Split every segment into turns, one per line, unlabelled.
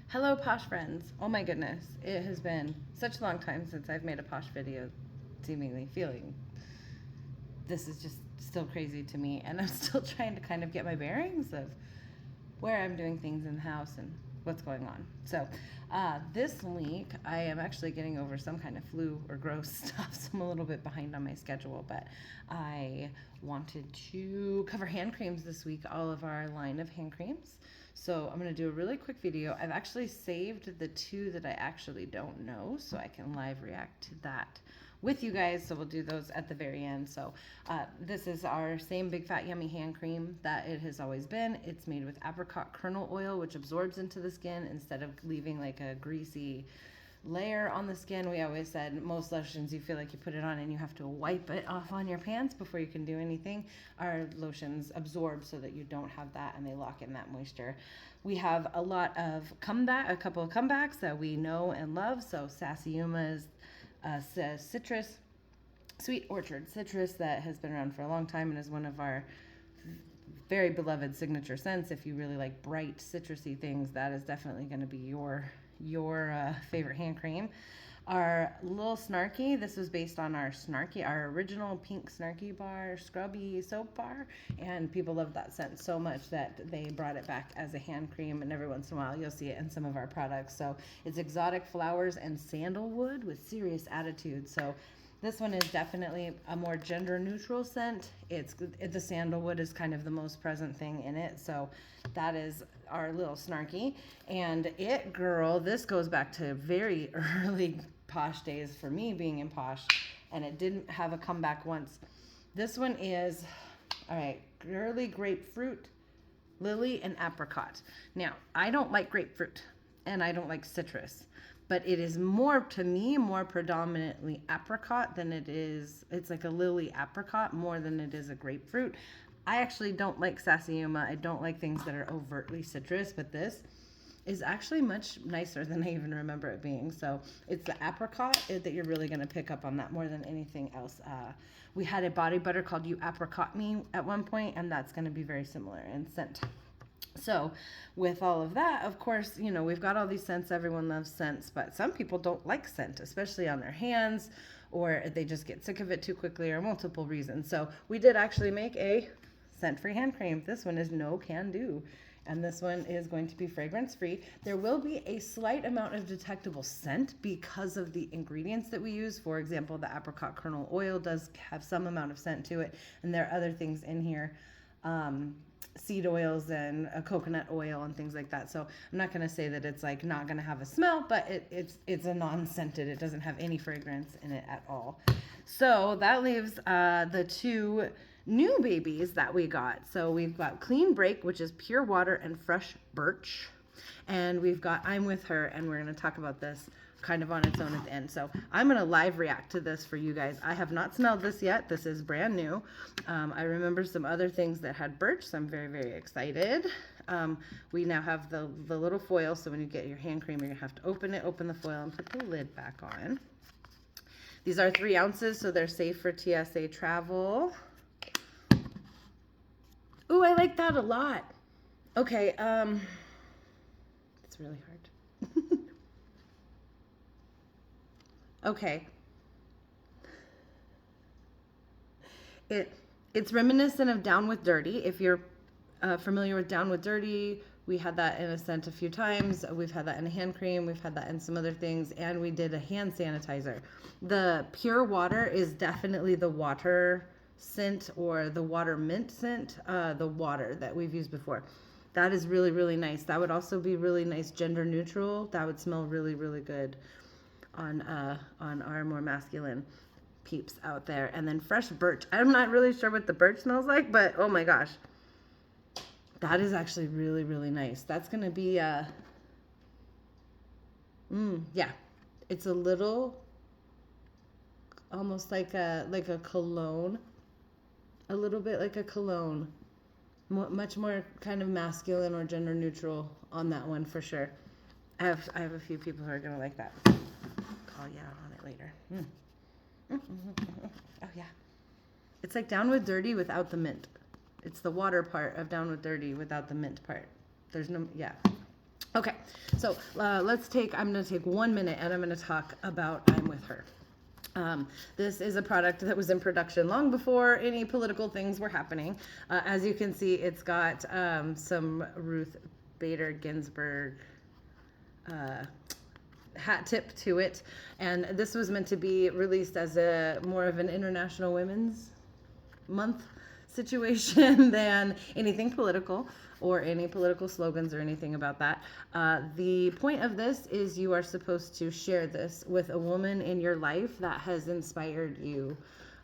Hello, Posh friends. Oh my goodness, it has been such a long time since I've made a Posh video, seemingly feeling this is just still crazy to me, and I'm still trying to kind of get my bearings of where I'm doing things in the house and what's going on. So, this week I am actually getting over some kind of flu or gross stuff, so I'm a little bit behind on my schedule, but I wanted to cover hand creams this week, all of our line of hand creams. So I'm going to do a really quick video. I've actually saved the two that I actually don't know, so I can live react to that with you guys. So we'll do those at the very end. So this is our same Big Fat Yummy hand cream that it has always been. It's made with apricot kernel oil, which absorbs into the skin instead of leaving like a greasy layer on the skin. We always said most lotions you feel like you put it on and you have to wipe it off on your pants before you can do anything. Our lotions absorb so that you don't have that, and they lock in that moisture. We have a lot of a couple of comebacks that we know and love. So Sassy Yuma's citrus, Sweet Orchard citrus, that has been around for a long time and is one of our very beloved signature scents. If you really like bright citrusy things, that is definitely going to be your favorite hand cream. Our little Snarky, this was based on our original pink Snarky bar, scrubby soap bar, and people love that scent so much that they brought it back as a hand cream, and every once in a while you'll see it in some of our products. So it's exotic flowers and sandalwood with serious attitude. So this one is definitely a more gender neutral scent. The sandalwood is kind of the most present thing in it. So that is our little Snarky. And this goes back to very early Posh days for me being in Posh, and it didn't have a comeback once. This one is, all right, girly grapefruit, lily, and apricot. Now, I don't like grapefruit and I don't like citrus, but it is more predominantly apricot than it's like a lily apricot more than it is a grapefruit. I actually don't like Sassy Yuma. I don't like things that are overtly citrus, but this is actually much nicer than I even remember it being. So it's the apricot that you're really going to pick up on that more than anything else. We had a body butter called You Apricot Me at one point, and that's going to be very similar in scent. So with all of that, of course, we've got all these scents. Everyone loves scents, but some people don't like scent, especially on their hands, or they just get sick of it too quickly, or multiple reasons. So we did actually make a scent-free hand cream. This one is no can do. And this one is going to be fragrance-free. There will be a slight amount of detectable scent because of the ingredients that we use. For example, the apricot kernel oil does have some amount of scent to it, and there are other things in here, seed oils and a coconut oil and things like that. So I'm not going to say that it's like not going to have a smell, but it's a non-scented. It doesn't have any fragrance in it at all. So that leaves the two new babies that we got. So we've got Clean Break, which is pure water and fresh birch. And we've got I'm With Her, and we're going to talk about this kind of on its own at the end. So I'm going to live react to this for you guys. I have not smelled this yet. This is brand new. I remember some other things that had birch, so I'm very, very excited. We now have the little foil, so when you get your hand cream, you're going to have to open the foil, and put the lid back on. These are 3 ounces, so they're safe for TSA travel. Ooh, I like that a lot. Okay, it's really hard. Okay. It's reminiscent of Down with Dirty. If you're familiar with Down with Dirty, we had that in a scent a few times. We've had that in a hand cream. We've had that in some other things, and we did a hand sanitizer. The pure water is definitely the water scent, or the water mint scent, the water that we've used before. That is really, really nice. That would also be really nice gender neutral. That would smell really, really good on our more masculine peeps out there. And then fresh birch. I'm not really sure what the birch smells like, but oh my gosh, that is actually really, really nice. That's gonna be yeah, it's a little almost like a cologne. A little bit like a cologne. Much more kind of masculine or gender neutral on that one for sure. I have a few people who are gonna like that. Call you out on it later. Oh yeah. It's like Down with Dirty without the mint. It's the water part of Down with Dirty without the mint part. There's no, yeah. Okay, so I'm going to take 1 minute and I'm going to talk about I'm With Her. This is a product that was in production long before any political things were happening. As you can see, it's got some Ruth Bader Ginsburg hat tip to it. And this was meant to be released as more of an International Women's Month situation than anything political or any political slogans or anything about that. The point of this is you are supposed to share this with a woman in your life that has inspired you,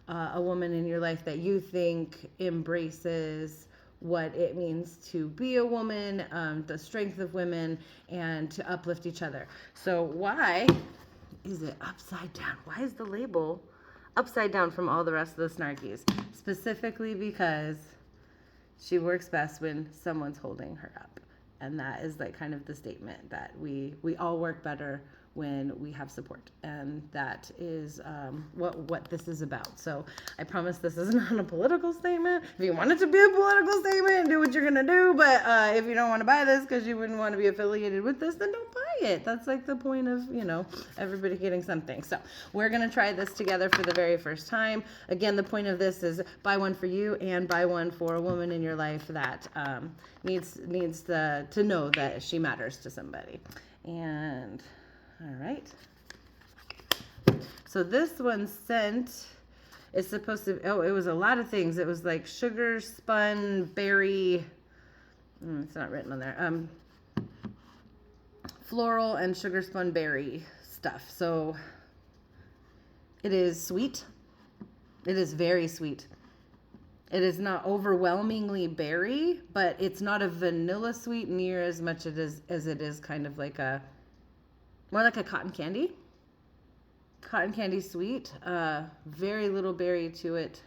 a woman in your life that you think embraces what it means to be a woman, the strength of women, and to uplift each other. So why is it upside down? Why is the label upside down from all the rest of the Snarkies? Specifically because she works best when someone's holding her up. And that is like kind of the statement that we all work better when we have support. And that is what this is about. So I promise this is not a political statement. If you want it to be a political statement, do what you're going to do. But if you don't want to buy this because you wouldn't want to be affiliated with this, then don't buy it. That's like the point of, everybody getting something. So we're going to try this together for the very first time. Again, the point of this is buy one for you and buy one for a woman in your life that needs to know that she matters to somebody. And all right. So this one scent is supposed to, it was a lot of things. It was like sugar spun berry. It's not written on there. Floral and sugar spun berry stuff. So it is sweet. It is very sweet. It is not overwhelmingly berry, but it's not a vanilla sweet near as much as it is kind of like more like a cotton candy sweet. Very little berry to it.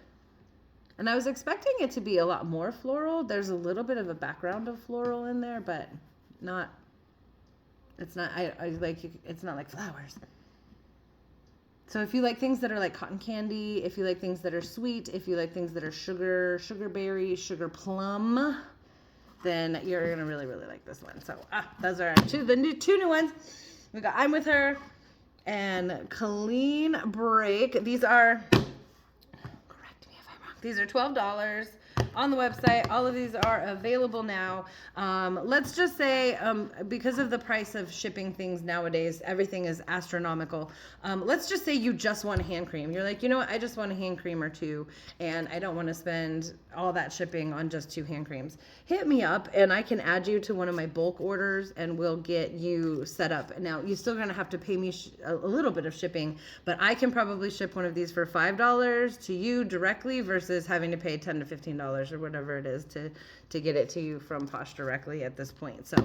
And I was expecting it to be a lot more floral. There's a little bit of a background of floral in there, but it's not like flowers. So if you like things that are like cotton candy, if you like things that are sweet, if you like things that are sugar berry, sugar plum, then you're going to really, really like this one. So those are two new ones. We got I'm With Her and Clean Break. These are, correct me if I'm wrong, these are $12 on the website. All of these are available now. Let's just say, because of the price of shipping things nowadays, everything is astronomical. Let's just say you just want a hand cream. You're like, you know what? I just want a hand cream or two, and I don't want to spend all that shipping on just 2 hand creams. Hit me up, and I can add you to one of my bulk orders, and we'll get you set up. Now, you're still going to have to pay me a little bit of shipping, but I can probably ship one of these for $5 to you directly versus having to pay $10 to $15 or whatever it is to get it to you from Posh directly at this point. So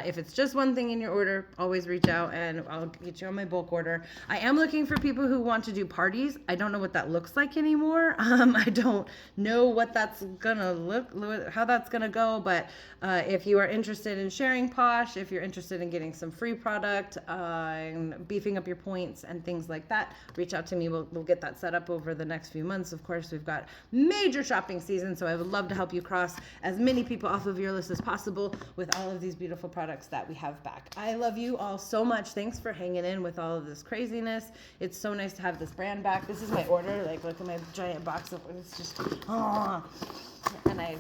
if it's just one thing in your order, always reach out and I'll get you on my bulk order. I am looking for people who want to do parties. I don't know what that looks like anymore. I don't know what that's gonna how that's gonna go, but if you are interested in sharing Posh, if you're interested in getting some free product, and beefing up your points and things like that, reach out to me. We'll get that set up over the next few months. Of course, we've got major shopping season, so I would love to help you cross as many people off of your list as possible with all of these beautiful products that we have back. I love you all so much. Thanks for hanging in with all of this craziness. It's so nice to have this brand back. This is my order. Like, look at my giant box of it's just and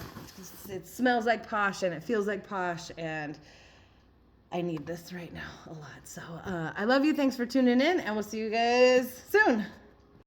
it smells like Posh and it feels like Posh, and I need this right now a lot. So I love you. Thanks for tuning in, and we'll see you guys soon.